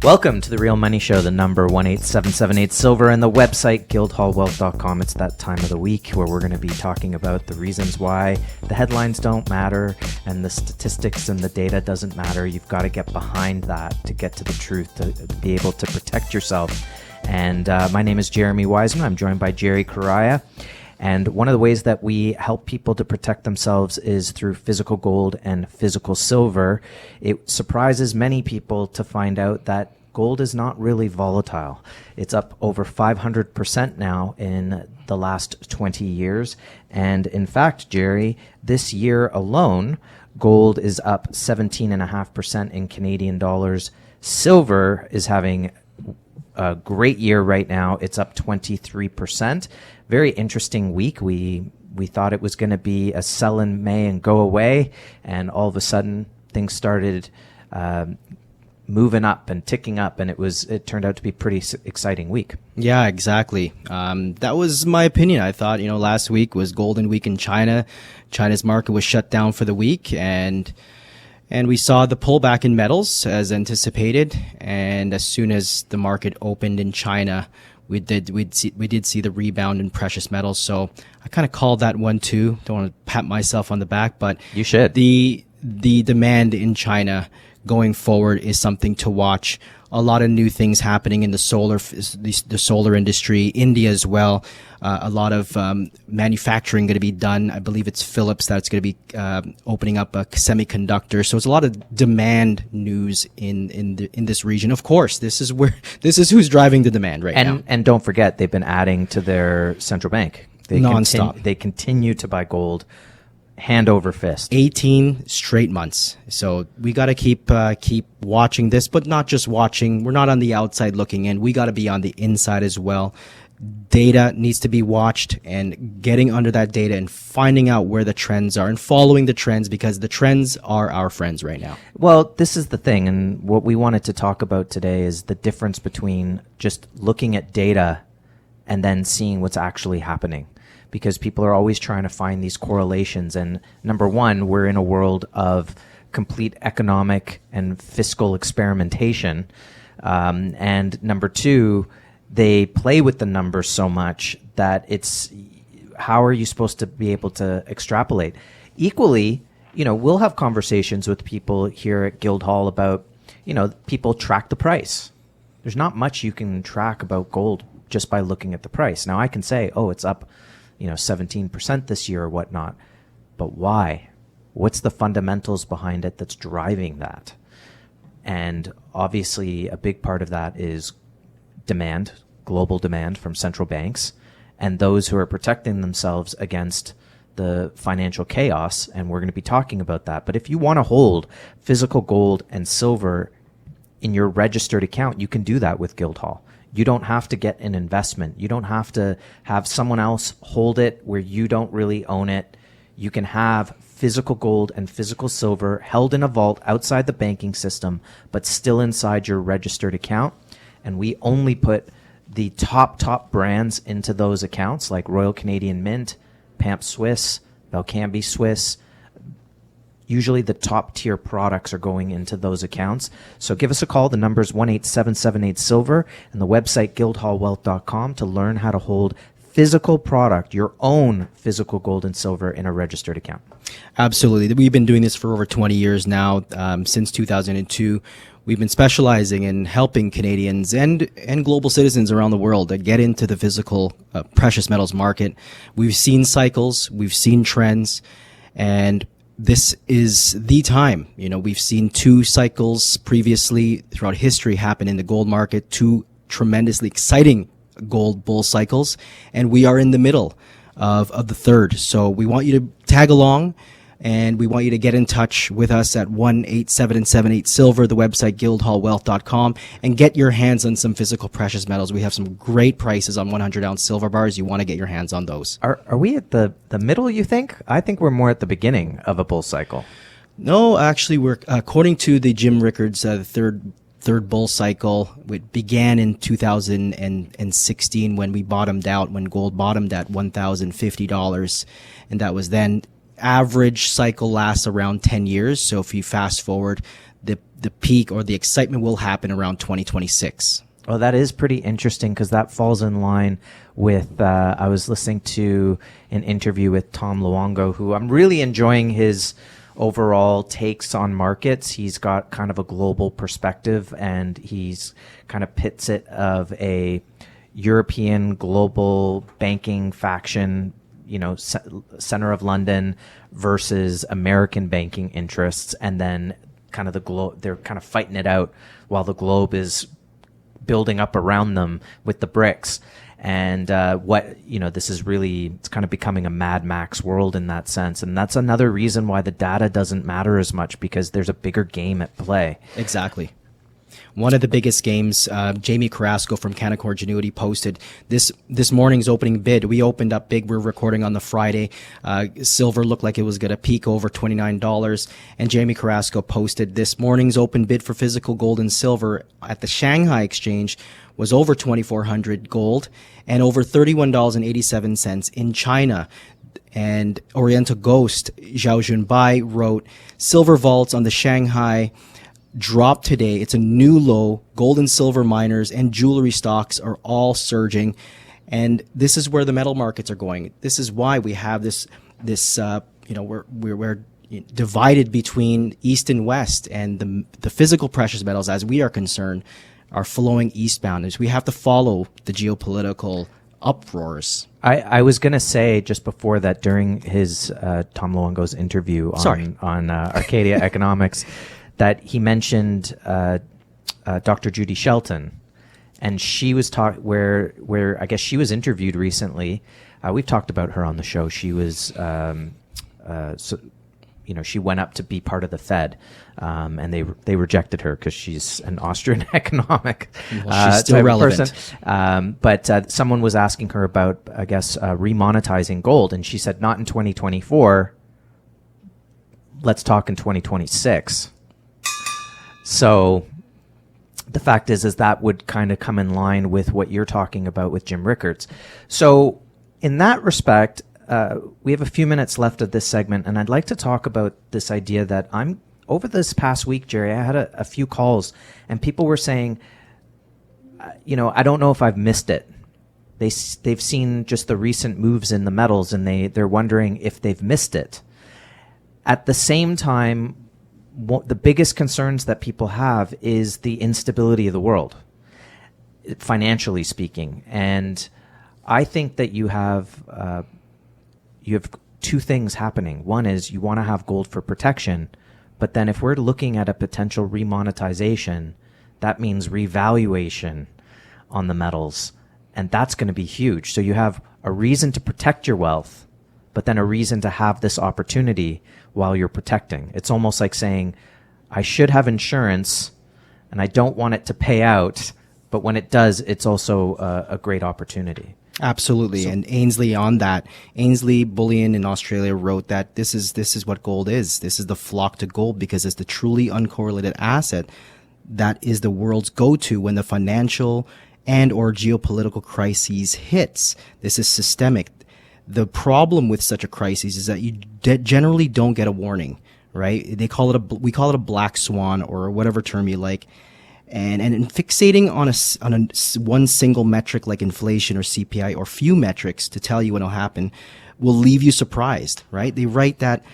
Welcome to the Real Money Show, the number 18778 Silver, and the website guildhallwealth.com. It's that time of the week where we're going to be talking about the reasons why the headlines don't matter and the statistics and the data doesn't matter. You've got to get behind that to get to the truth, to be able to protect yourself. And my name is Jeremy Wiseman. I'm joined by Jerry Correia. And one of the ways that we help people to protect themselves is through physical gold and physical silver. It surprises many people to find out that gold is not really volatile. It's up over 500% now in the last 20 years. And in fact, Jerry, this year alone, gold is up 17.5% in Canadian dollars. Silver is having a great year right now. It's up 23%. Very interesting week. We thought it was going to be a sell in May and go away, and all of a sudden things started moving up and ticking up, and it turned out to be a pretty exciting week. Yeah, exactly. That was my opinion. I thought, last week was Golden Week in China. China's market was shut down for the week, and we saw the pullback in metals as anticipated. And as soon as the market opened in China, we did see the rebound in precious metals. So I kind of called that one too. Don't want to pat myself on the back, but you should. The demand in China going forward is something to watch. A lot of new things happening in the solar industry, India as well. A lot of manufacturing going to be done. I believe it's Philips that's going to be opening up a semiconductor. So it's a lot of demand news in this region. Of course, this is who's driving the demand right now. And don't forget, they've been adding to their central bank. Nonstop. They continue to buy gold hand over fist. 18 straight months. So we got to keep watching this, but not just watching. We're not on the outside looking in. We got to be on the inside as well. Data needs to be watched, and getting under that data and finding out where the trends are and following the trends, because the trends are our friends right now. Well, this is the thing, and what we wanted to talk about today is the difference between just looking at data and then seeing what's actually happening. Because people are always trying to find these correlations. And number one, we're in a world of complete economic and fiscal experimentation. And number two, they play with the numbers so much that how are you supposed to be able to extrapolate? Equally, we'll have conversations with people here at Guildhall about, people track the price. There's not much you can track about gold just by looking at the price. Now I can say, oh, it's up 17% this year or whatnot. But why? What's the fundamentals behind it that's driving that? And obviously a big part of that is demand, global demand from central banks and those who are protecting themselves against the financial chaos. And we're going to be talking about that. But if you want to hold physical gold and silver in your registered account, you can do that with Guildhall. You don't have to get an investment. You don't have to have someone else hold it where you don't really own it. You can have physical gold and physical silver held in a vault outside the banking system, but still inside your registered account. And we only put the top brands into those accounts, like Royal Canadian Mint, Pamp Swiss, Belcambi Swiss. Usually the top tier products are going into those accounts. So give us a call. The number is 18778 Silver and the website guildhallwealth.com to learn how to hold physical product, your own physical gold and silver in a registered account. Absolutely. We've been doing this for over 20 years now. Since 2002, we've been specializing in helping Canadians and global citizens around the world to get into the physical precious metals market. We've seen cycles, we've seen trends, and this is the time. We've seen two cycles previously throughout history happen in the gold market, two tremendously exciting gold bull cycles, and we are in the middle of the third. So we want you to tag along, and we want you to get in touch with us at 18778 Silver, the website guildhallwealth.com, and get your hands on some physical precious metals. We have some great prices on 100-ounce silver bars. You want to get your hands on those. Are we at the middle, you think? I think we're more at the beginning of a bull cycle. No, actually, we're according to the Jim Rickards, the third bull cycle. It began in 2016 when we bottomed out, when gold bottomed at $1,050, and that was then. Average cycle lasts around 10 years. So if you fast forward, the peak or the excitement will happen around 2026. Well, that is pretty interesting because that falls in line with, I was listening to an interview with Tom Luongo, who I'm really enjoying his overall takes on markets. He's got kind of a global perspective, and he's kind of pits it of a European global banking faction, center of London versus American banking interests. And then kind of the globe, they're kind of fighting it out while the globe is building up around them with the bricks. And this is really, it's kind of becoming a Mad Max world in that sense. And that's another reason why the data doesn't matter as much, because there's a bigger game at play. Exactly. One of the biggest games, Jamie Carrasco from Canaccord Genuity posted this morning's opening bid. We opened up big. We're recording on the Friday. Silver looked like it was going to peak over $29. And Jamie Carrasco posted this morning's open bid for physical gold and silver at the Shanghai Exchange was over 2,400 gold and over $31.87 in China. And Oriental Ghost, Zhao Junbai, wrote, silver vaults on the Shanghai dropped today. It's a new low. Gold and silver miners and jewelry stocks are all surging. And this is where the metal markets are going. This is why we have this we're divided between East and West, and the physical precious metals, as we are concerned, are flowing eastbound, as we have to follow the geopolitical uproars. I was going to say just before that, during his Tom Luongo's interview on Arcadia Economics, that he mentioned Dr. Judy Shelton, and she was where I guess she was interviewed recently. We've talked about her on the show. She was she went up to be part of the Fed, and they rejected her because she's an Austrian economic she's still relevant person. But someone was asking her about, I guess, remonetizing gold, and she said, not in 2024. Let's talk in 2026. So the fact is that would kind of come in line with what you're talking about with Jim Rickards. So in that respect, we have a few minutes left of this segment, and I'd like to talk about this idea that over this past week, Jerry, I had a few calls, and people were saying, I don't know if I've missed it. They've seen just the recent moves in the metals, and they're wondering if they've missed it. At the same time, the biggest concerns that people have is the instability of the world, financially speaking. And I think that you have two things happening. One is you want to have gold for protection, but then if we're looking at a potential remonetization, that means revaluation on the metals, and that's going to be huge. So you have a reason to protect your wealth, but then a reason to have this opportunity while you're protecting. It's almost like saying, I should have insurance and I don't want it to pay out, but when it does, it's also a great opportunity. Absolutely. And Ainsley Bullion in Australia wrote that this is what gold is. This is the flock to gold, because it's the truly uncorrelated asset that is the world's go-to when the financial and or geopolitical crises hits. This is systemic. The problem with such a crisis is that you generally don't get a warning, right? We call it a black swan, or whatever term you like. And fixating on one single metric like inflation or CPI, or few metrics to tell you when it'll happen, will leave you surprised, right? They write that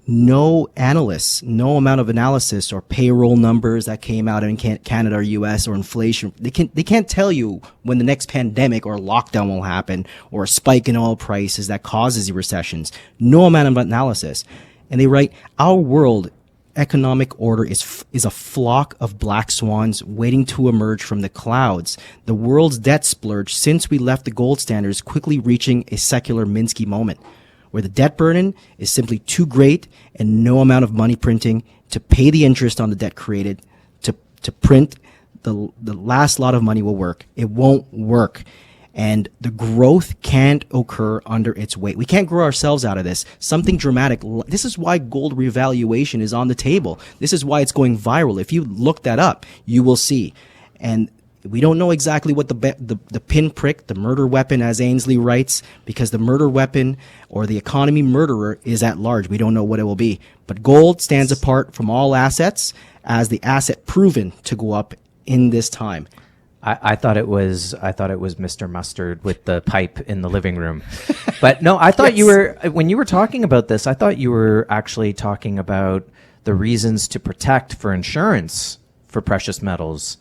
no analysts, no amount of analysis or payroll numbers that came out in Canada or US, or inflation, they can't tell you when the next pandemic or lockdown will happen, or a spike in oil prices that causes recessions. No amount of analysis. And they write, our world economic order is a flock of black swans waiting to emerge from the clouds. The world's debt splurge since we left the gold standard is quickly reaching a secular Minsky moment, where the debt burden is simply too great and no amount of money printing to pay the interest on the debt created to print the last lot of money will work. It won't work. And the growth can't occur under its weight. We can't grow ourselves out of this. Something dramatic. This is why gold revaluation is on the table. This is why it's going viral. If you look that up, you will see. And we don't know exactly what the pinprick, the murder weapon, as Ainsley writes, because the murder weapon or the economy murderer is at large. We don't know what it will be. But gold stands apart from all assets as the asset proven to go up in this time. I thought it was Mr. Mustard with the pipe in the living room, but no, I thought you were, when you were talking about this, I thought you were actually talking about the reasons to protect for insurance for precious metals,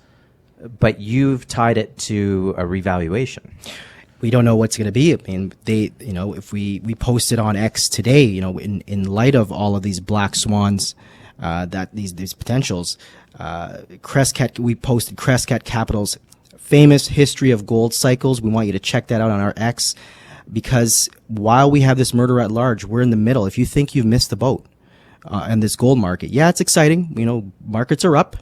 but you've tied it to a revaluation. We don't know what's going to be. I mean, if we posted on X today, in light of all of these black swans, that these potentials, we posted Crescat Capital's famous history of gold cycles. We want you to check that out on our X, because while we have this murder at large, we're in the middle. If you think you've missed the boat in this gold market, yeah, it's exciting. Markets are up,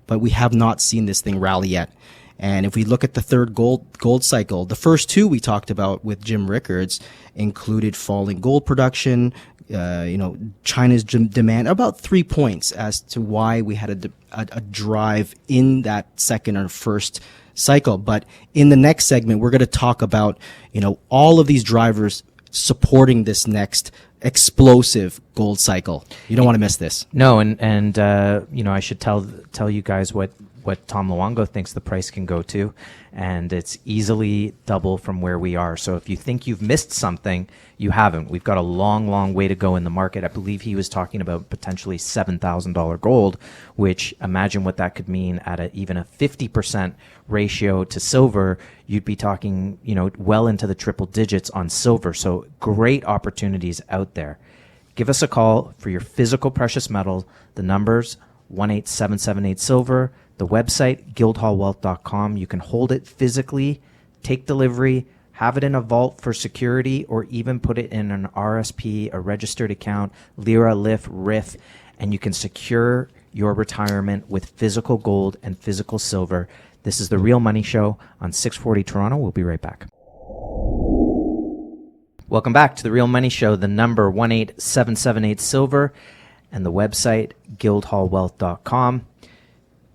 but we have not seen this thing rally yet. And if we look at the third gold cycle, the first two we talked about with Jim Rickards included falling gold production, China's demand, about 3 points as to why we had a drive in that second or first cycle. But in the next segment, we're going to talk about, all of these drivers supporting this next explosive gold cycle. You don't want to miss this. No, and I should tell you guys what Tom Luongo thinks the price can go to, and it's easily double from where we are. So if you think you've missed something, you haven't. We've got a long, long way to go in the market. I believe he was talking about potentially $7,000 gold, which, imagine what that could mean at even a 50% ratio to silver. You'd be talking, well into the triple digits on silver. So great opportunities out there. Give us a call for your physical precious metal. The numbers 18778 silver. The website, guildhallwealth.com. You can hold it physically, take delivery, have it in a vault for security, or even put it in an RSP, a registered account, Lira, LIF, RIF, and you can secure your retirement with physical gold and physical silver. This is The Real Money Show on 640 Toronto. We'll be right back. Welcome back to The Real Money Show. The number 18778 silver and the website, guildhallwealth.com.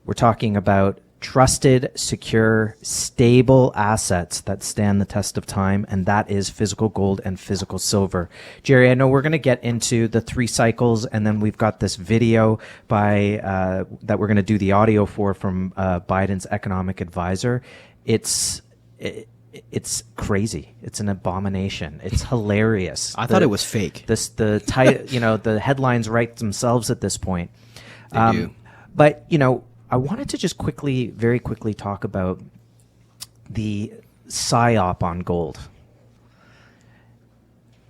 We're talking about trusted, secure, stable assets that stand the test of time, and that is physical gold and physical silver. Jerry, I know we're going to get into the 3 cycles, and then we've got this video that we're going to do the audio from Biden's economic advisor. It's crazy. It's an abomination. It's hilarious. I thought it was fake. The headlines write themselves at this point. They do. But I wanted to just very quickly talk about the PSYOP on gold,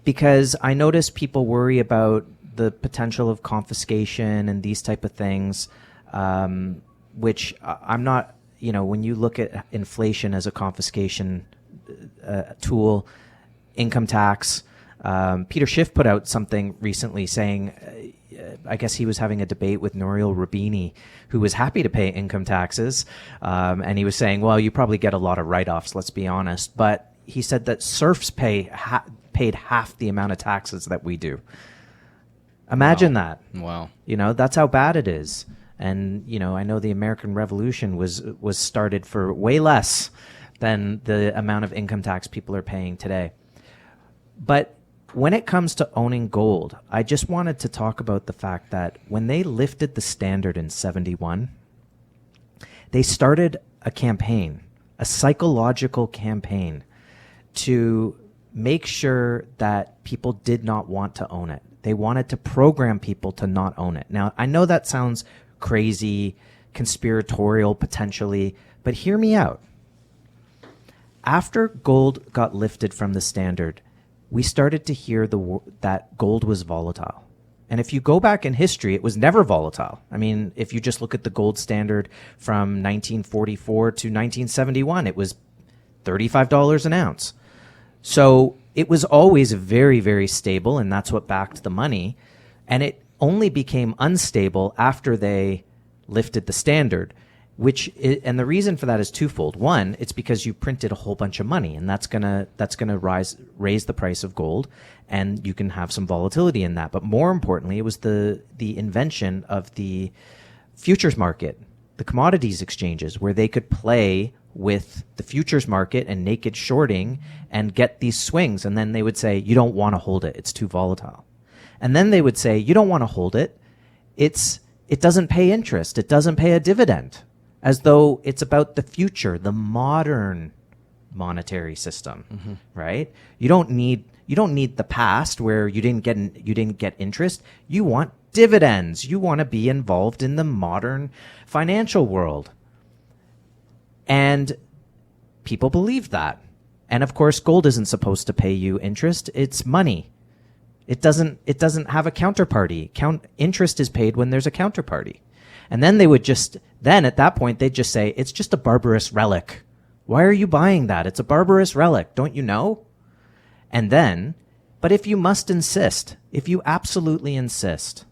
because I notice people worry about the potential of confiscation and these type of things, which I'm not, when you look at inflation as a confiscation tool, income tax, Peter Schiff put out something recently saying, I guess he was having a debate with Nouriel Roubini, who was happy to pay income taxes. And he was saying, well, you probably get a lot of write-offs, let's be honest. But he said that serfs paid half the amount of taxes that we do. Imagine that. Wow. That's how bad it is. And, I know the American Revolution was started for way less than the amount of income tax people are paying today. But when it comes to owning gold, I just wanted to talk about the fact that when they lifted the standard in 71, they started a campaign, a psychological campaign, to make sure that people did not want to own it. They wanted to program people to not own it. Now, I know that sounds crazy, conspiratorial potentially, but hear me out. After gold got lifted from the standard, we started to hear that gold was volatile. And if you go back in history, it was never volatile. I mean, if you just look at the gold standard from 1944 to 1971, it was $35 an ounce. So it was always very, very stable, and that's what backed the money. And it only became unstable after they lifted the standard, and the reason for that is twofold. One, it's because you printed a whole bunch of money, and that's gonna raise the price of gold, and you can have some volatility in that. But more importantly, it was the invention of the futures market, the commodities exchanges, where they could play with the futures market and naked shorting and get these swings. And then they would say, you don't want to hold it, it's too volatile. And then they would say, you don't want to hold it, it's it doesn't pay interest. It doesn't pay a dividend, as though it's about the future, the modern monetary system, right? You don't need the past where you didn't get interest. You want dividends. You want to be involved in the modern financial world. And people believe that. And of course, gold isn't supposed to pay you interest. It's money. It doesn't have a counterparty. Interest is paid when there's a counterparty. And then at that point, they'd just say, it's just a barbarous relic. Why are you buying that? It's a barbarous relic. Don't you know? And then, but if you must insist, if you absolutely insist,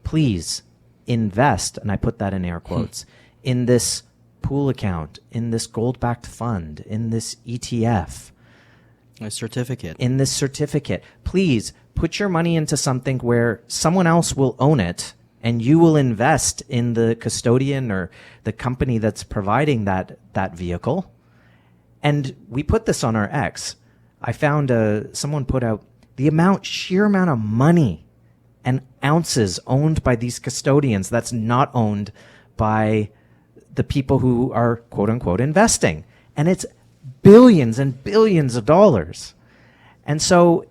please invest, and I put that in air quotes, in this pool account, in this gold-backed fund, in this ETF. A certificate. In this certificate. Please put your money into something where someone else will own it and you will invest in the custodian or the company that's providing that vehicle. And we put this on our X. I found someone put out the sheer amount of money and ounces owned by these custodians that's not owned by the people who are quote unquote investing. And it's billions and billions of dollars. And so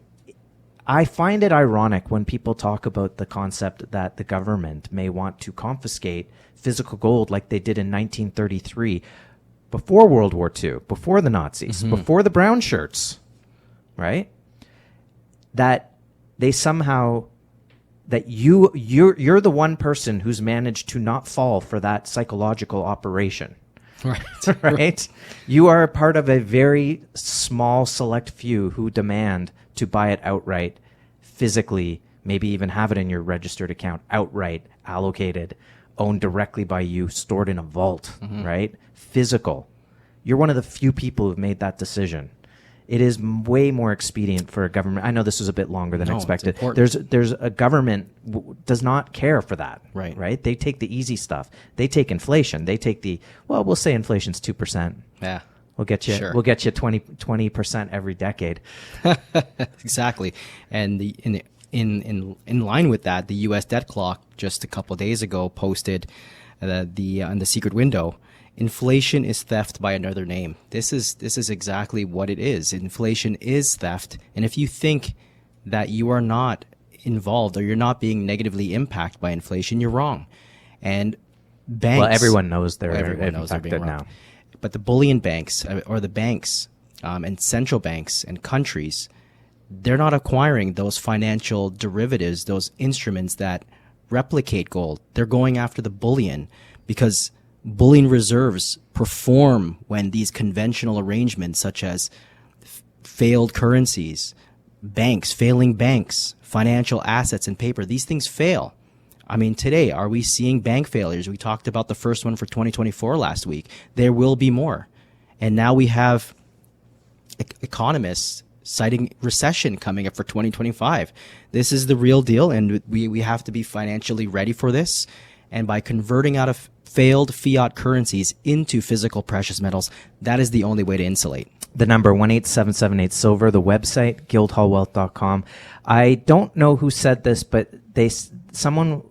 I find it ironic when people talk about the concept that the government may want to confiscate physical gold like they did in 1933, before World War II, before the Nazis, before the brown shirts, right? That they somehow, that you're the one person who's managed to not fall for that psychological operation. Right. Right? You are a part of a very small select few who demand to buy it outright, physically, maybe even have it in your registered account, outright, allocated, owned directly by you, stored in a vault, right? Physical. You're one of the few people who've made that decision. It is way more expedient for a government. I know this was a bit longer than expected. There's a government does not care for that. Right. They take the easy stuff. They take inflation. They take we'll say inflation's 2%. Yeah. We'll get you 20% every decade. Exactly. And in line with that, the US debt clock just a couple of days ago posted on the secret window, inflation is theft by another name. This is exactly what it is. Inflation is theft. And if you think that you are not involved or you're not being negatively impacted by inflation, you're wrong. And banks... Well, everyone knows they're affected now. But the bullion banks or the banks and central banks and countries, they're not acquiring those financial derivatives, those instruments that replicate gold. They're going after the bullion because bullion reserves perform when these conventional arrangements such as failed currencies, failing banks, financial assets and paper, these things fail. I mean, today, are we seeing bank failures? We talked about the first one for 2024 last week. There will be more. And now we have economists citing recession coming up for 2025. This is the real deal, and we have to be financially ready for this. And by converting out of failed fiat currencies into physical precious metals, that is the only way to insulate. The number 18778-SILVER, the website, guildhallwealth.com. I don't know who said this, but someone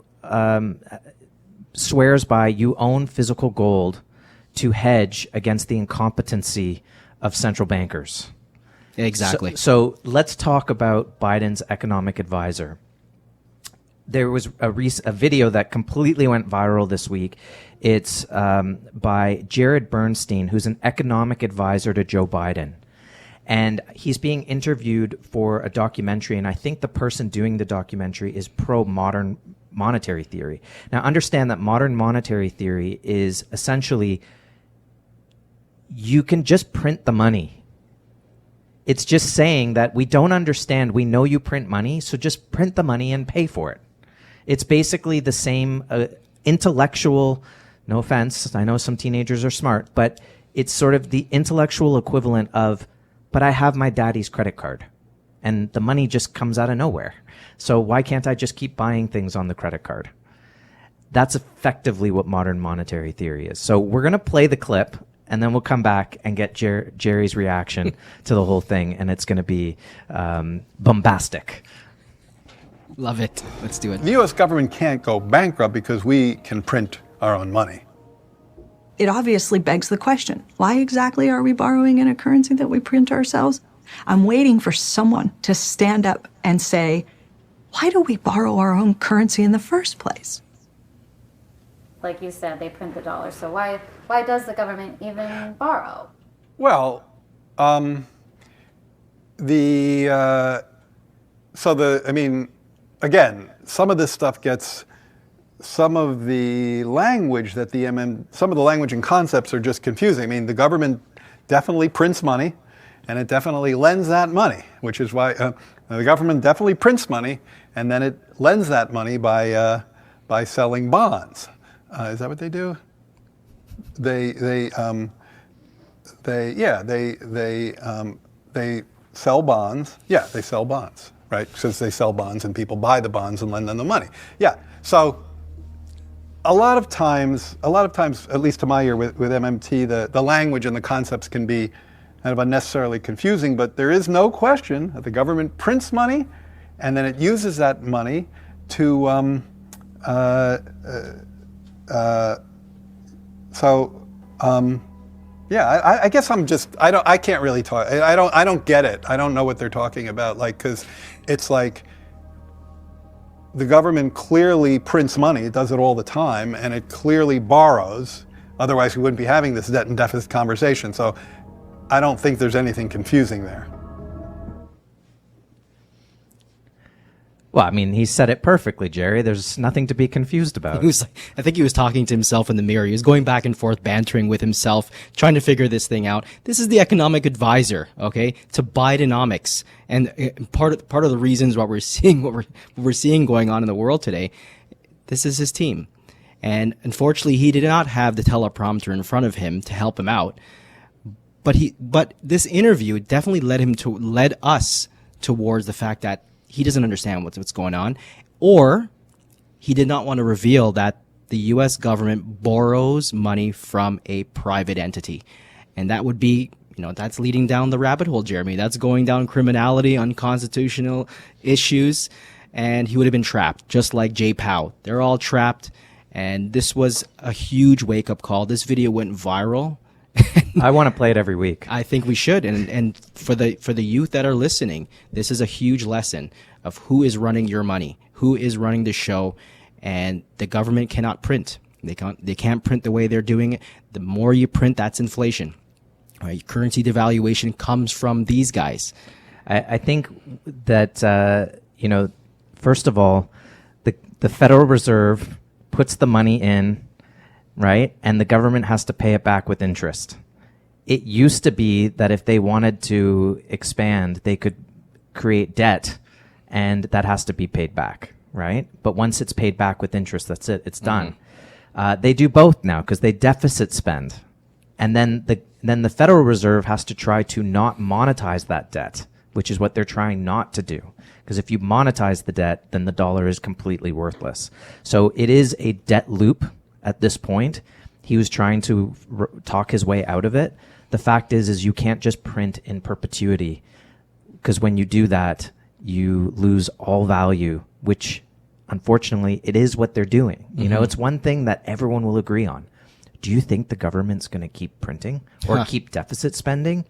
swears by you own physical gold to hedge against the incompetency of central bankers. Exactly. So let's talk about Biden's economic advisor. There was a video that completely went viral this week. It's by Jared Bernstein, who's an economic advisor to Joe Biden. And he's being interviewed for a documentary, and I think the person doing the documentary is pro-modern monetary theory. Now, understand that modern monetary theory is essentially you can just print the money. It's just saying that we don't understand. We know you print money, so just print the money and pay for it. It's basically the same intellectual, no offense, I know some teenagers are smart, but it's sort of the intellectual equivalent of, but I have my daddy's credit card and the money just comes out of nowhere. So why can't I just keep buying things on the credit card? That's effectively what modern monetary theory is. So we're going to play the clip and then we'll come back and get Jerry's reaction to the whole thing, and it's going to be bombastic. Love it. Let's do it. The U.S. government can't go bankrupt because we can print our own money. It obviously begs the question, why exactly are we borrowing in a currency that we print ourselves? I'm waiting for someone to stand up and say, why do we borrow our own currency in the first place? Like you said, they print the dollar. So why does the government even borrow? Well, again, some of this stuff gets, some of the language that some of the language and concepts are just confusing. I mean, the government definitely prints money, and it definitely lends that money, which is why the government definitely prints money, and then it lends that money by selling bonds. Is that what they do? They sell bonds. Yeah, they sell bonds, right? Since they sell bonds and people buy the bonds and lend them the money. Yeah. So a lot of times, at least to my ear with MMT, the language and the concepts can be kind of unnecessarily confusing, but there is no question that the government prints money and then it uses that money to I guess I can't really talk. I don't get it. I don't know what they're talking about. Like, because it's like the government clearly prints money. It does it all the time, and it clearly borrows. Otherwise, we wouldn't be having this debt and deficit conversation. So, I don't think there's anything confusing there. Well, I mean, he said it perfectly, Jerry. There's nothing to be confused about. I think he was talking to himself in the mirror. He was going back and forth, bantering with himself, trying to figure this thing out. This is the economic advisor, okay, to Bidenomics. And part of the reasons why we're seeing what we're seeing going on in the world today, this is his team. And unfortunately, he did not have the teleprompter in front of him to help him out. But this interview definitely led us towards the fact that he doesn't understand what's going on, or he did not want to reveal that the U.S. government borrows money from a private entity. And that would be, that's leading down the rabbit hole, Jeremy. That's going down criminality, unconstitutional issues, and he would have been trapped, just like Jay Powell. They're all trapped, and this was a huge wake-up call. This video went viral. I want to play it every week. I think we should, and for the youth that are listening, this is a huge lesson of who is running your money, who is running the show, and the government cannot print. They can't print the way they're doing it. The more you print, that's inflation. Right? Currency devaluation comes from these guys. I think that first of all, the Federal Reserve puts the money in. Right? And the government has to pay it back with interest. It used to be that if they wanted to expand, they could create debt and that has to be paid back, right? But once it's paid back with interest, that's it. It's done. They do both now because they deficit spend. And then the Federal Reserve has to try to not monetize that debt, which is what they're trying not to do. Because if you monetize the debt, then the dollar is completely worthless. So it is a debt loop. At this point, he was trying to talk his way out of it. The fact is you can't just print in perpetuity, because when you do that, you lose all value, which unfortunately it is what they're doing. Mm-hmm. It's one thing that everyone will agree on. Do you think the government's going to keep printing or keep deficit spending?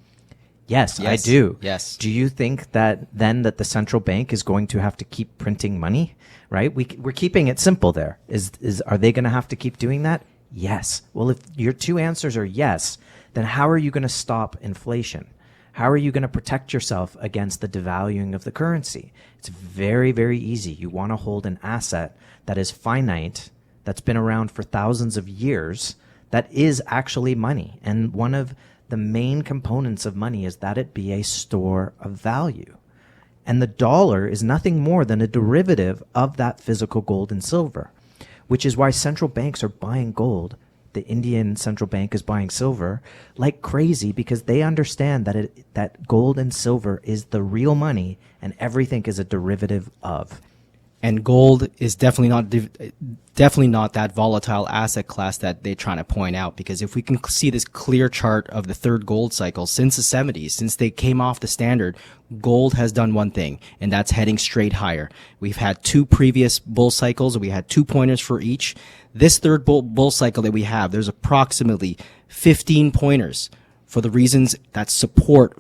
Yes, I do. Yes. Do you think that the central bank is going to have to keep printing money? Right? We're keeping it simple there. Are they going to have to keep doing that? Yes. Well, if your two answers are yes, then how are you going to stop inflation? How are you going to protect yourself against the devaluing of the currency? It's very, very easy. You want to hold an asset that is finite, that's been around for thousands of years, that is actually money. And one of the main components of money is that it be a store of value. And the dollar is nothing more than a derivative of that physical gold and silver, which is why central banks are buying gold. The Indian central bank is buying silver like crazy because they understand that gold and silver is the real money and everything is a derivative of. And gold is definitely not that volatile asset class that they're trying to point out. Because if we can see this clear chart of the third gold cycle since the 70s, since they came off the standard, gold has done one thing, and that's heading straight higher. We've had 2 previous bull cycles. We had 2 pointers for each. This third bull cycle that we have, there's approximately 15 pointers for the reasons that support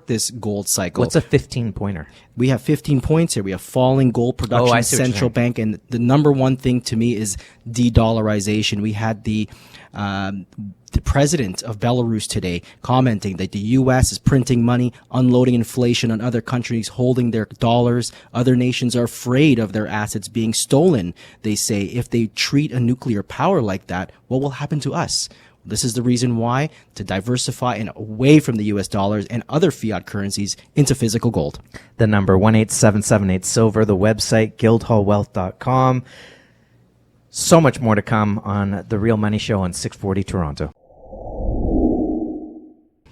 this gold cycle. What's a 15-pointer? We have 15 points here. We have falling gold production, I see what you're central saying. bank, and the number one thing to me is de-dollarization. We had the president of Belarus today commenting that the U.S. is printing money, unloading inflation on other countries, holding their dollars. Other nations are afraid of their assets being stolen. They say if they treat a nuclear power like that, what will happen to us? This is the reason why, to diversify and away from the U.S. dollars and other fiat currencies into physical gold. The number 18778-SILVER, the website, guildhallwealth.com. So much more to come on The Real Money Show on 640 Toronto.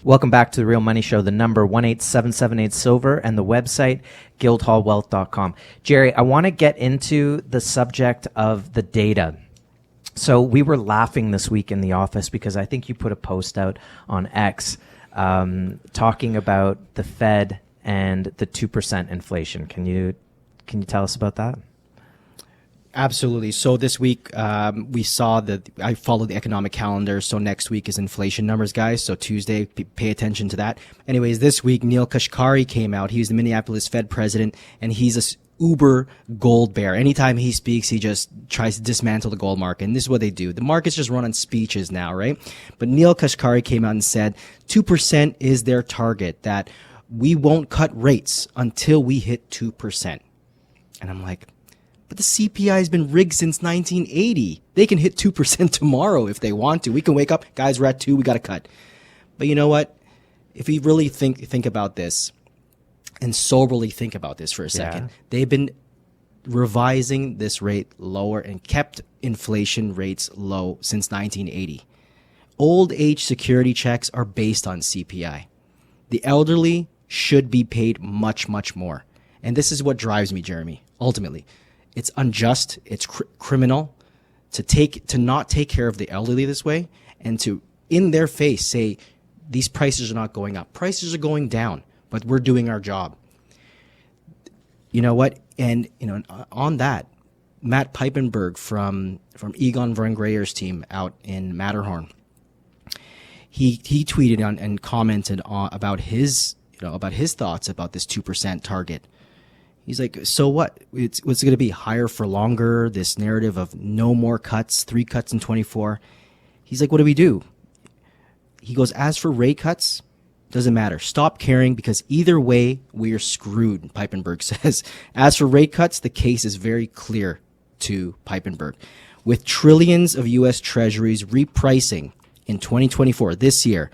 Welcome back to The Real Money Show, the number 18778-SILVER and the website, guildhallwealth.com. Jerry, I want to get into the subject of the data. So we were laughing this week in the office because I think you put a post out on X talking about the Fed and the 2% inflation. Can you tell us about that? Absolutely. So this week, we saw that I follow the economic calendar. So next week is inflation numbers, guys. So Tuesday, pay attention to that. Anyways, this week, Neil Kashkari came out. He's the Minneapolis Fed president, and he's a uber gold bear. Anytime he speaks, he just tries to dismantle the gold market. And this is what they do. The market's just run on speeches now, right? But Neil Kashkari came out and said 2% is their target, that we won't cut rates until we hit 2%. And I'm like, but the CPI has been rigged since 1980. They can hit 2% tomorrow if they want to. We can wake up, guys, we're at 2, we got to cut. But you know what? If we really think about this, and soberly think about this for a second, they've been revising this rate lower and kept inflation rates low since 1980. Old age security checks are based on CPI. The elderly should be paid much, much more. And this is what drives me, Jeremy. Ultimately, it's unjust, it's criminal to not take care of the elderly this way and to, in their face, say, these prices are not going up. Prices are going down. But we're doing our job. You know what? And on that, Matt Piepenburg from Egon von Greyer's team out in Matterhorn, he tweeted on and commented about his thoughts about this 2% target. He's like, so what? What's it going to be? Higher for longer? This narrative of no more cuts, 3 cuts in 24. He's like, what do we do? He goes, as for rate cuts, doesn't matter. Stop caring because either way, we're screwed, Piepenburg says. As for rate cuts, the case is very clear to Piepenburg. With trillions of U.S. treasuries repricing in 2024, this year,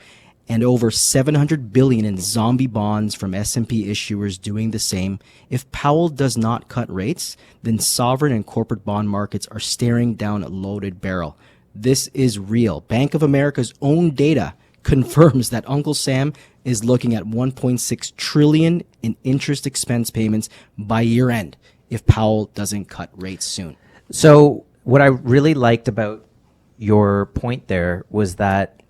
and over $700 billion in zombie bonds from S&P issuers doing the same, if Powell does not cut rates, then sovereign and corporate bond markets are staring down a loaded barrel. This is real. Bank of America's own data confirms that Uncle Sam is looking at $1.6 trillion in interest expense payments by year end if Powell doesn't cut rates soon. So what I really liked about your point there was that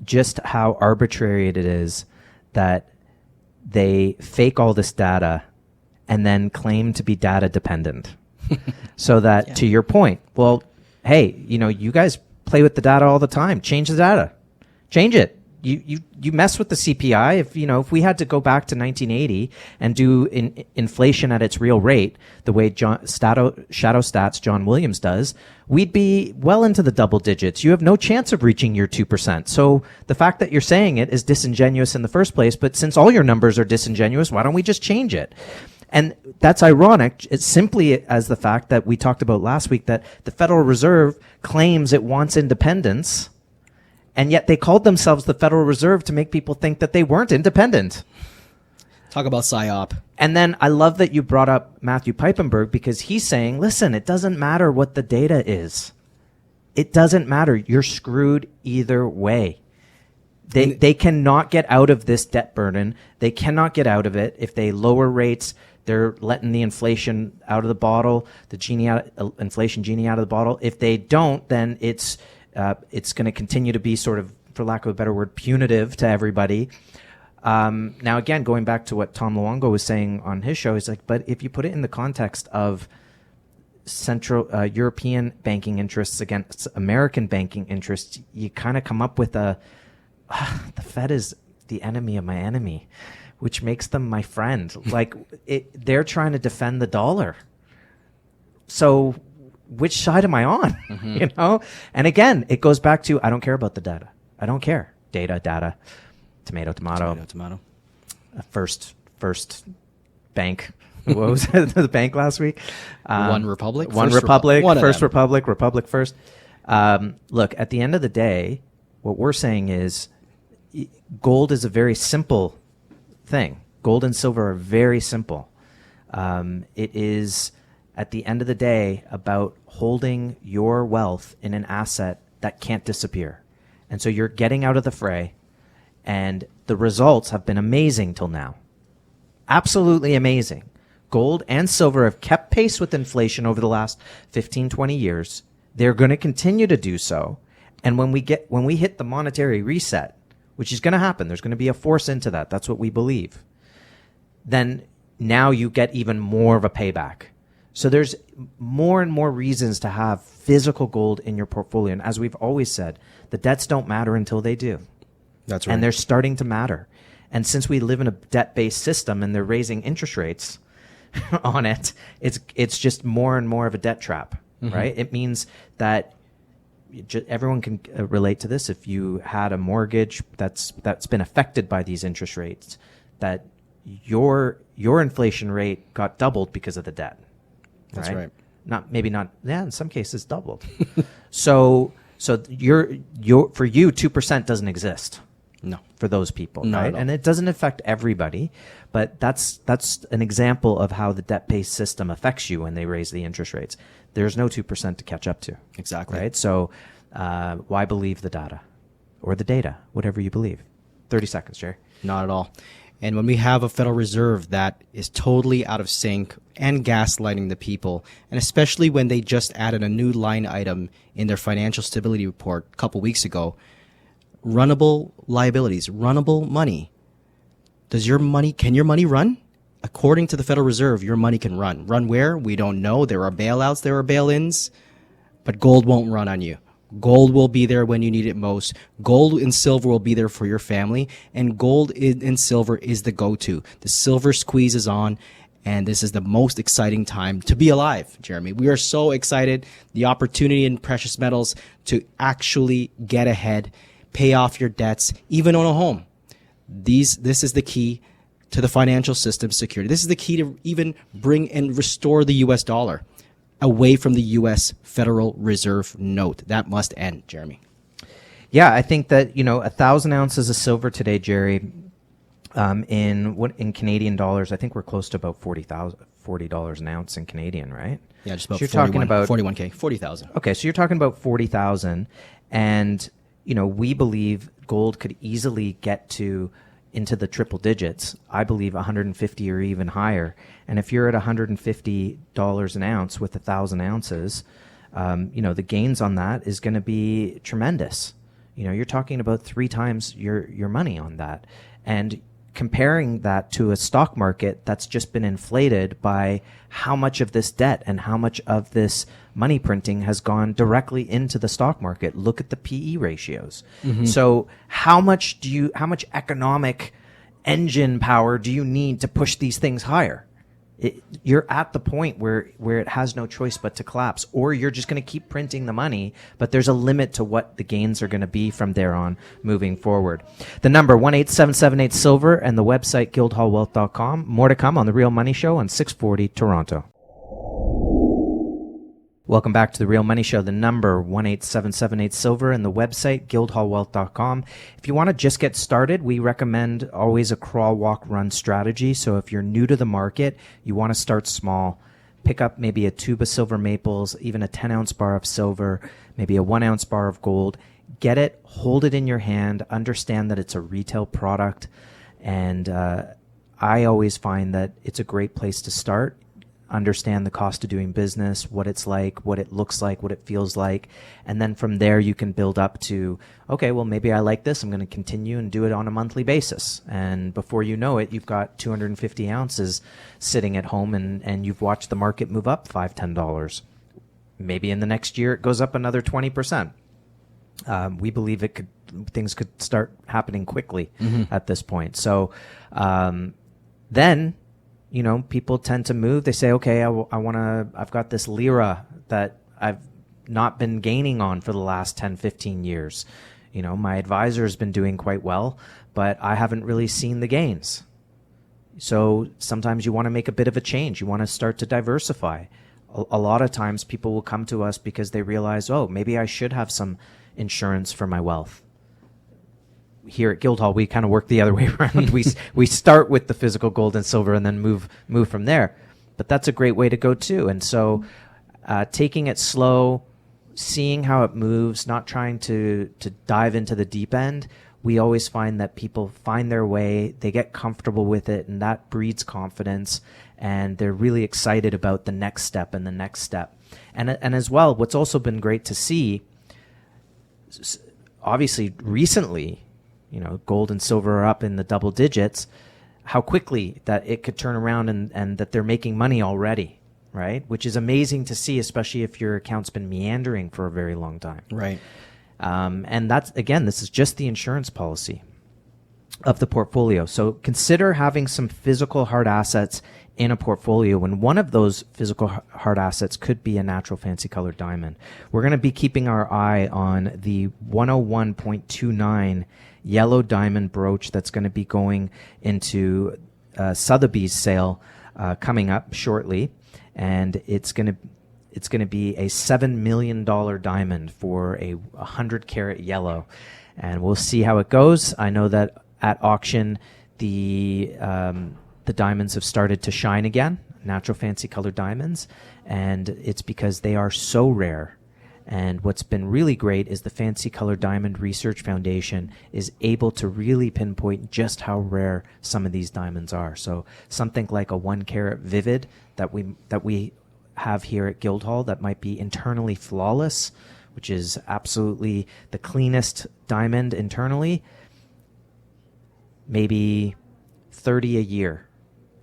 just how arbitrary it is that they fake all this data and then claim to be data dependent. So that, to your point, well, hey, you guys play with the data all the time. Change the data. Change it. You mess with the CPI. If we had to go back to 1980 and do inflation at its real rate, the way Shadow Stats John Williams does, we'd be well into the double digits. You have no chance of reaching your 2%. So the fact that you're saying it is disingenuous in the first place. But since all your numbers are disingenuous, why don't we just change it? And that's ironic. It's simply as the fact that we talked about last week that the Federal Reserve claims it wants independence. And yet they called themselves the Federal Reserve to make people think that they weren't independent. Talk about PSYOP. And then I love that you brought up Matthew Piepenburg because he's saying, listen, it doesn't matter what the data is. It doesn't matter. You're screwed either way. They cannot get out of this debt burden. They cannot get out of it. If they lower rates, they're letting the inflation out of the bottle, inflation genie out of the bottle. If they don't, then it's going to continue to be sort of, for lack of a better word, punitive to everybody. Now, again, going back to what Tom Luongo was saying on his show, he's like, but if you put it in the context of Central European banking interests against American banking interests, you kind of come up with the Fed is the enemy of my enemy, which makes them my friend. Like they're trying to defend the dollar. So which side am I on? Mm-hmm. You know? And again, it goes back to, I don't care about the data. I don't care. Data, tomato. First bank. What was it? The bank last week? One Republic? First Republic first. Look, at the end of the day, what we're saying is gold is a very simple thing. Gold and silver are very simple. It is, at the end of the day, about holding your wealth in an asset that can't disappear. And so you're getting out of the fray, and the results have been amazing till now. Absolutely amazing. Gold and silver have kept pace with inflation over the last 15, 20 years. They're going to continue to do so. And when we hit the monetary reset, which is going to happen, there's going to be a force into that. That's what we believe. Then now you get even more of a payback. So there's more and more reasons to have physical gold in your portfolio. And as we've always said, the debts don't matter until they do. That's right. And they're starting to matter. And since we live in a debt-based system and they're raising interest rates on it, it's just more and more of a debt trap, right? It means that everyone can relate to this. If you had a mortgage that's been affected by these interest rates, that your inflation rate got doubled because of the debt. That's right. In some cases doubled. so your for you 2% doesn't exist. No. For those people, Not right? at all. And it doesn't affect everybody, but that's an example of how the debt-based system affects you when they raise the interest rates. There's no 2% to catch up to. Exactly. Right? So why believe the data or the data, whatever you believe? 30 seconds, Jerry. Not at all. And when we have a Federal Reserve that is totally out of sync and gaslighting the people, and especially when they just added a new line item in their financial stability report a couple weeks ago, runnable liabilities, runnable money. Can your money run? According to the Federal Reserve, your money can run. Run where? We don't know. There are bailouts, there are bail-ins, but gold won't run on you. Gold will be there when you need it most. Gold and silver will be there for your family, and gold and silver is the go-to. The silver squeeze is on, and this is the most exciting time to be alive, Jeremy. We are so excited. The opportunity in precious metals to actually get ahead, pay off your debts, even own a home. This is the key to the financial system security. This is the key to even bring and restore the U.S. dollar away from the U.S. Federal Reserve note. That must end, Jeremy. Yeah, I think that 1,000 ounces of silver today, Jerry, in Canadian dollars, I think we're close to about $40 an ounce in Canadian, right? Yeah, just about So you're talking about 41K, 40,000. Okay, so you're talking about 40,000, and we believe gold could easily get into the triple digits. I believe 150 or even higher. And if you're at $150 an ounce with 1,000 ounces, the gains on that is going to be tremendous. You're talking about 3 times your money on that, and comparing that to a stock market that's just been inflated by how much of this debt and how much of this money printing has gone directly into the stock market. Look at the PE ratios. So how much economic engine power do you need to push these things higher? You're at the point where it has no choice but to collapse, or you're just going to keep printing the money, but there's a limit to what the gains are going to be from there on moving forward. The number 1-877-8-SILVER and the website guildhallwealth.com. More to come on The Real Money Show on 640 Toronto. Welcome back to The Real Money Show. The number 1-877-8-SILVER and the website guildhallwealth.com. If you want to just get started, we recommend always a crawl, walk, run strategy. So if you're new to the market, you want to start small. Pick up maybe a tube of silver maples, even a 10-ounce bar of silver, maybe a 1-ounce bar of gold. Get it, hold it in your hand, understand that it's a retail product, and I always find that it's a great place to start. Understand the cost of doing business, what it's like, what it looks like, what it feels like. And then from there, you can build up to, okay, well, maybe I like this. I'm going to continue and do it on a monthly basis. And before you know it, you've got 250 ounces sitting at home and you've watched the market move up $5, $10. Maybe in the next year, it goes up another 20%. We believe things could start happening quickly at this point. So then, people tend to move. They say, okay, I've got this lira that I've not been gaining on for the last 10, 15 years. My advisor has been doing quite well, but I haven't really seen the gains. So sometimes you want to make a bit of a change. You want to start to diversify. A lot of times people will come to us because they realize, oh, maybe I should have some insurance for my wealth. Here at Guildhall, we kind of work the other way around. We start with the physical gold and silver and then move from there. But that's a great way to go too. And so taking it slow, seeing how it moves, not trying to dive into the deep end, we always find that people find their way, they get comfortable with it, and that breeds confidence, and they're really excited about the next step and the next step. And as well, what's also been great to see, obviously recently, gold and silver are up in the double digits, how quickly that it could turn around and that they're making money already, right? Which is amazing to see, especially if your account's been meandering for a very long time. Right. And that's, again, this is just the insurance policy of the portfolio. So consider having some physical hard assets in a portfolio, and one of those physical hard assets could be a natural fancy colored diamond. We're going to be keeping our eye on the 101.29 yellow diamond brooch that's going to be going into Sotheby's sale coming up shortly, and it's going to be a $7 million diamond for a 100 carat yellow, and we'll see how it goes. I know that at auction the diamonds have started to shine again, natural fancy colored diamonds, and it's because they are so rare. And what's been really great is the Fancy Colored Diamond Research Foundation is able to really pinpoint just how rare some of these diamonds are. So something like a 1 carat vivid that we have here at Guildhall that might be internally flawless, which is absolutely the cleanest diamond internally, maybe 30 a year.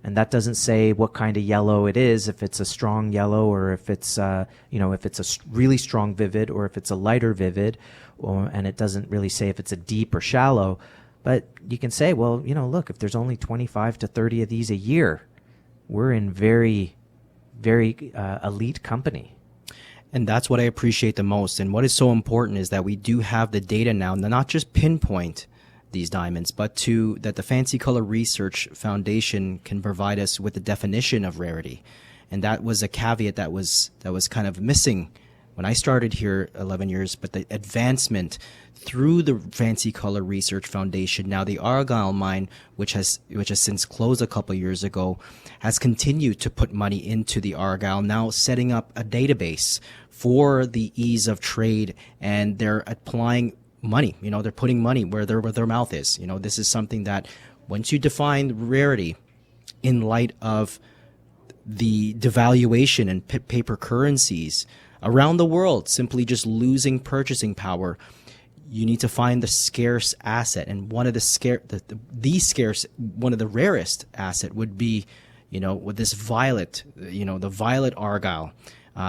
And that doesn't say what kind of yellow it is, if it's a strong yellow or if it's if it's a really strong vivid or if it's a lighter vivid, and it doesn't really say if it's a deep or shallow. But you can say, well, look, if there's only 25 to 30 of these a year, we're in very, very elite company. And that's what I appreciate the most. And what is so important is that we do have the data now, not just pinpoint these diamonds, but that the Fancy Color Research Foundation can provide us with the definition of rarity. And that was a caveat that was kind of missing when I started here 11 years, but the advancement through the Fancy Color Research Foundation, now the Argyle mine, which has since closed a couple of years ago, has continued to put money into the Argyle, now setting up a database for the ease of trade, and they're applying money. They're putting money where their mouth is. This is something that once you define rarity in light of the devaluation in paper currencies around the world, simply just losing purchasing power, you need to find the scarce asset. And one of the rarest asset would be, with this violet, the violet Argyle.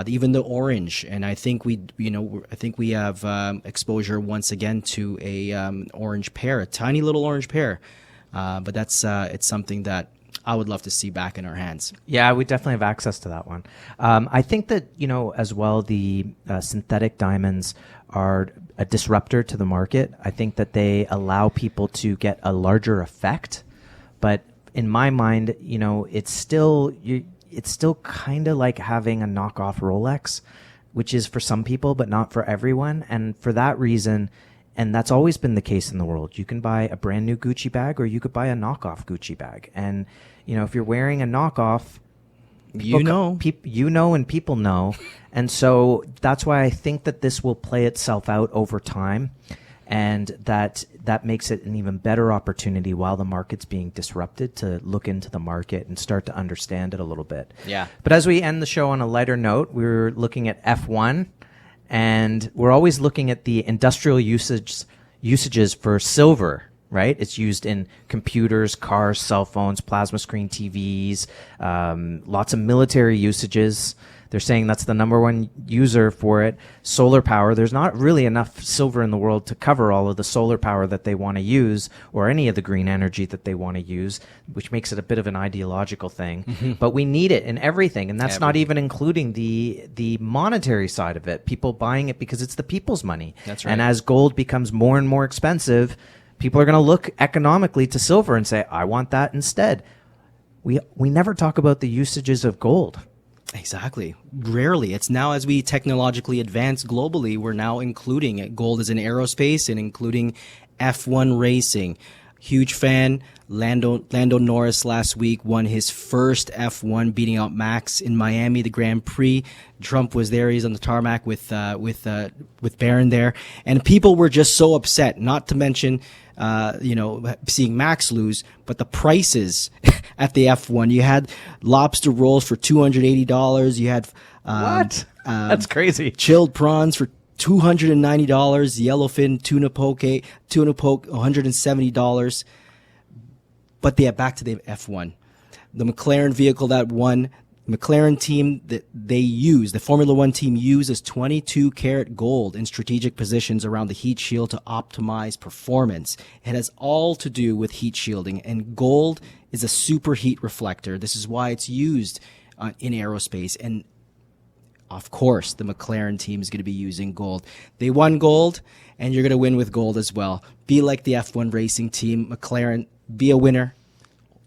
Even the orange, and I think we have exposure once again to a orange pear, a tiny little orange pear, but that's it's something that I would love to see back in our hands. Yeah, we definitely have access to that one. I think that as well, the synthetic diamonds are a disruptor to the market. I think that they allow people to get a larger effect, but in my mind, it's still kind of like having a knockoff Rolex, which is for some people, but not for everyone. And for that reason, and that's always been the case in the world, you can buy a brand new Gucci bag or you could buy a knockoff Gucci bag. And, if you're wearing a knockoff, and people know. And so that's why I think that this will play itself out over time, and that that makes it an even better opportunity while the market's being disrupted to look into the market and start to understand it a little bit. Yeah. But as we end the show on a lighter note, we're looking at F1, and we're always looking at the industrial usages for silver, right? It's used in computers, cars, cell phones, plasma screen TVs, lots of military usages. They're saying that's the number one user for it. Solar power, there's not really enough silver in the world to cover all of the solar power that they want to use or any of the green energy that they want to use, which makes it a bit of an ideological thing. But we need it in everything, and that's not even including the monetary side of it. People buying it because it's the people's money. That's right. And as gold becomes more and more expensive, people are going to look economically to silver and say, I want that instead. We never talk about the usages of gold. Exactly. Rarely. It's now, as we technologically advance globally, we're now including it. Gold is in aerospace and including F1 racing. Huge fan. Lando Norris last week won his first F1, beating out Max in Miami, the Grand Prix. Trump was there. He's on the tarmac with Barron there, and people were just so upset. Not to mention, seeing Max lose, but the prices at the F1. You had lobster rolls for $280. You had What? That's crazy. Chilled prawns for $290. Yellowfin tuna poke $170. But back to the F1. The McLaren vehicle that won, McLaren team that they use, the Formula One team uses 22 karat gold in strategic positions around the heat shield to optimize performance. It has all to do with heat shielding, and gold is a superheat reflector. This is why it's used in aerospace. And of course, the McLaren team is going to be using gold. They won gold, and you're going to win with gold as well. Be like the F1 racing team, McLaren. Be a winner.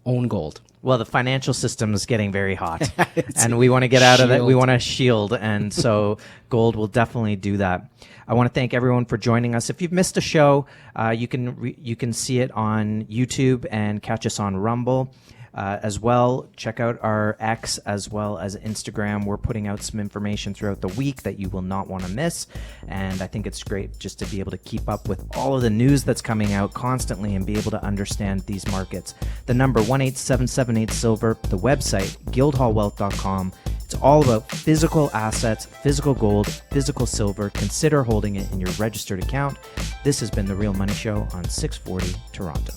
Own gold. Well, the financial system is getting very hot, and we want to get out of that. We want to shield, and so gold will definitely do that. I want to thank everyone for joining us. If you've missed a show, you can see it on YouTube and catch us on Rumble. As well, check out our X as well as Instagram. We're putting out some information throughout the week that you will not want to miss. And I think it's great just to be able to keep up with all of the news that's coming out constantly and be able to understand these markets. The number 18778-SILVER, the website, guildhallwealth.com. It's all about physical assets, physical gold, physical silver. Consider holding it in your registered account. This has been The Real Money Show on 640 Toronto.